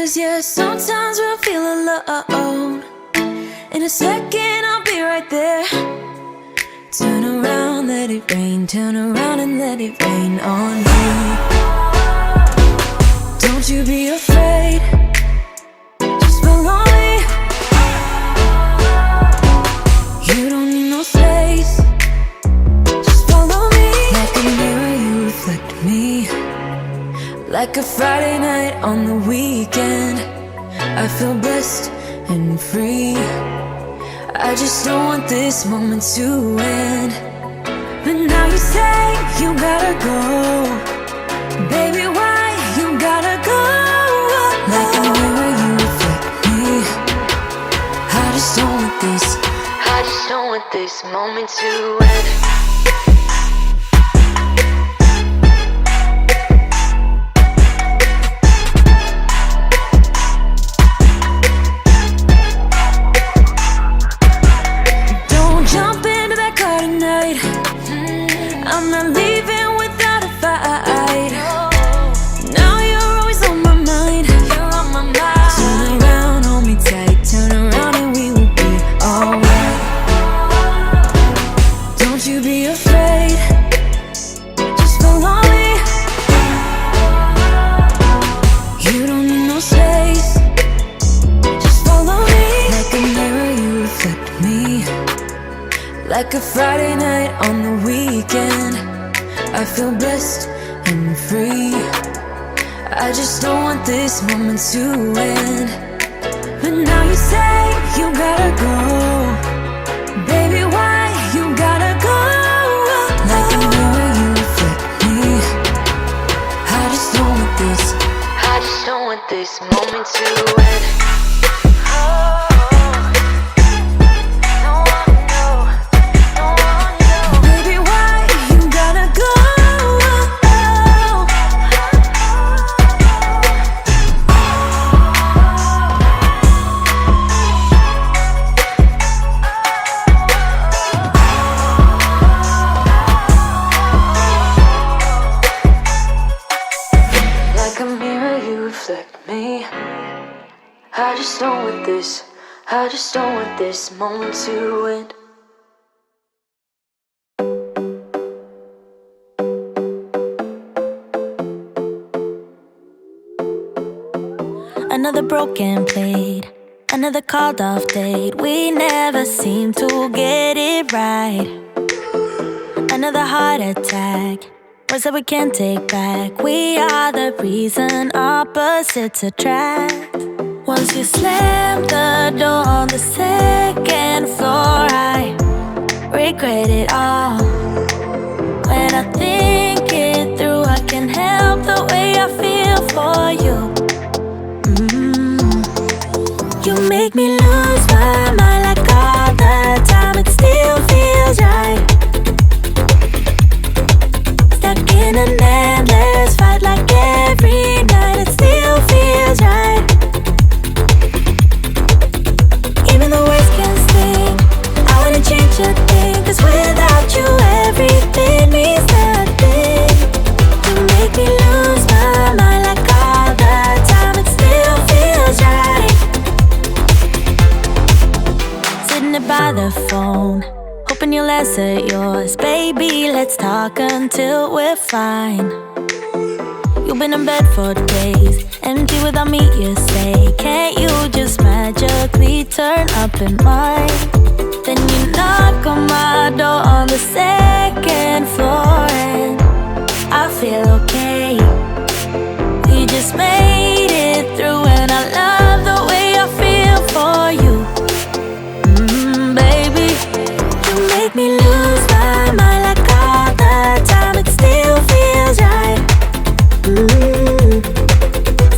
'Cause yeah, sometimes we'll feel alone. In a second I'll be right there. Turn around, let it rain. Turn around and let it rain on me. Don't you be afraid, just follow me. You don't need no space, just follow me. Like a mirror you reflect me, like a Friday night on the weekend. I feel blessed and free. I just don't want this moment to end. But now you say you gotta go. Baby, why you gotta go? Like a mirror you reflect me. I just don't want this, I just don't want this moment to end. I'm not leaving without a fight. Now you're always on my mind. You're on my mind. Turn around, hold me tight. Turn around and we will be alright. Don't you be afraid, just follow me. You don't need no space, just follow me. Like a mirror you reflect me, like a Friday night on the weekend. I feel blessed and free. I just don't want this moment to end. But now you say you gotta go. Baby, why you gotta go? Like a mirror you reflect me. I just don't want this, I just don't want this moment to end. I just don't want this, I just don't want this moment to end. Another broken plate, another called off date. We never seem to get it right. Another heart attack, words that we can't take back. We are the reason opposites attract. Once you slam the door on the second floor, I regret it all. When I think it through, I can't help the way I feel for you. You make me lose my mind like all the time. It still feels right. Stuck in an endless fight like every night. It still feels right. Even the words can sting, I wouldn't change a thing. 'Cause without you everything means nothing. You make me lose my mind like all the time. It still feels right. Sitting there by the phone, hoping you'll answer yours. Baby, let's talk until we're fine. You've been in bed for days, empty without me, you say. Can't you just magically turn up in mine? Then you knock on my door on the second floor, and I feel okay. We just made it through, and I love the way I feel for you. Baby, you make me lose my mind like all the time. It still feels right.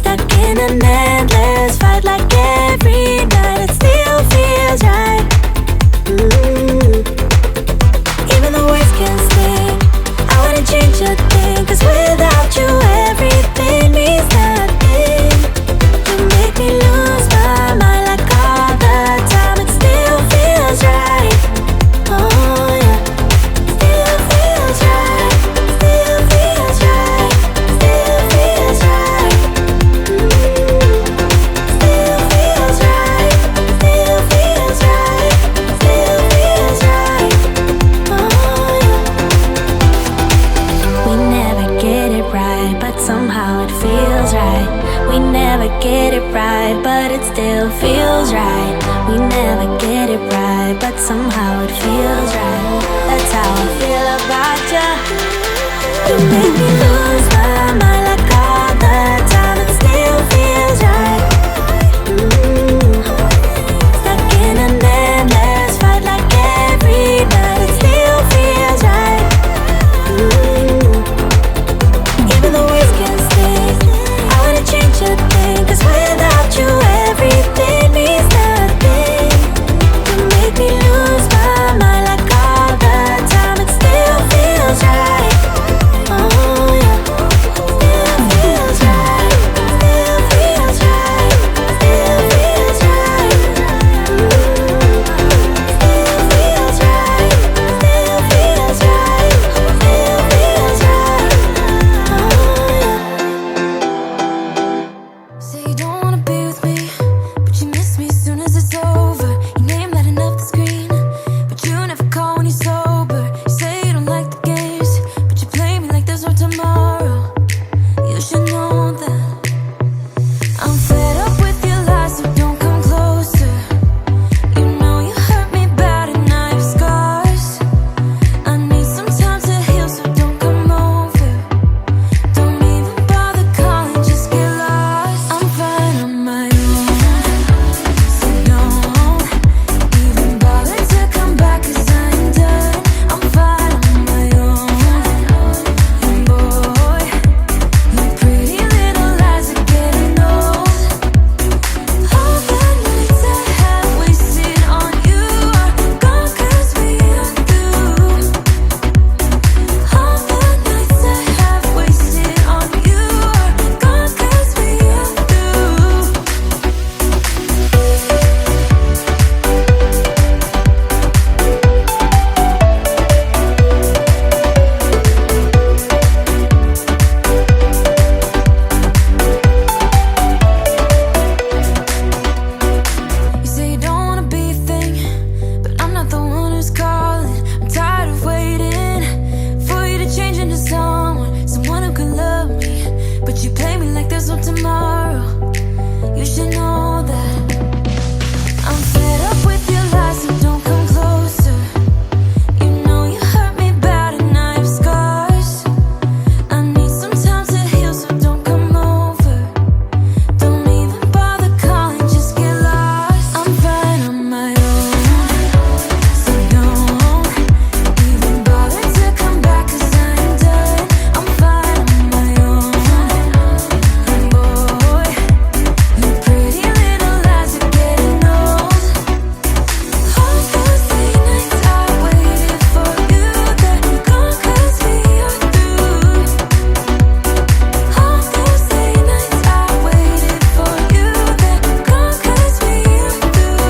Stuck in an endless fight like every night. It still feels right. Even the words can sting, I wouldn't change a thing. 'Cause without you everything means nothing. You make me lose my mind like all the time. It still feels right. Oh yeah. but somehow it feels right. That's how I feel about you. You make me lose my mind like all the time. It still feels right. Stuck in an endless fight like every night. It still feels right. Even though we can stay, I wanna change a thing. 'Cause without you everything means nothing. You make me lose my mind like all the time. It still feels right. Oh yeah, still feels right. Still feels right. Still feels right. Still feels right. Still feels right. Still feels right. Oh yeah. Say you don't wanna be with me, but you miss me as soon as it's over. Your name lighting up the screen, but you never call when you're sober. You say you don't like the games, but you play me like there's no tomorrow. You should know that I'm fed up with your lies, so don't come closer. You know you hurt me bad and I have scars. I need some time to heal, so don't come over. Don't even bother calling, just get lost. I'm fine on my own, so don't even bother to come back, 'cause I'm done. I'm fine on my own, and boy, your pretty little lies are getting old. All the nights I have wasted on you are gone, 'cause we are through. All the nights I have wasted on you are gone, 'cause we are through. You say you don't wanna be a thing, but I'm not the one who's calling. I'm tired of waiting for you to change into someone who can love me. But you play me like there's no tomorrow. You should know that I'm fed up with your lies, so don't come closer. You know you hurt me bad and I have scars. I need some time to heal, so don't come over. Don't even bother calling, just get lost. I'm fine on my own, so don't even bother to come back, 'cause I'm done. I'm fine on my own, and boy, your pretty little lies are getting old. All those late nights I waited for you, they're gone, 'cause we are through. All those late nights I waited for you, they're gone, 'cause we are through.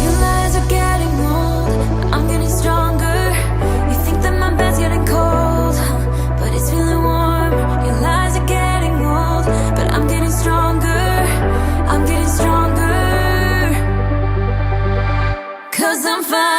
Your lies are getting old, but I'm getting stronger. You think that my bed's getting cold, but it's feeling warm. Your lies are getting old, but I'm getting stronger. I'm getting stronger, 'cause I'm fine.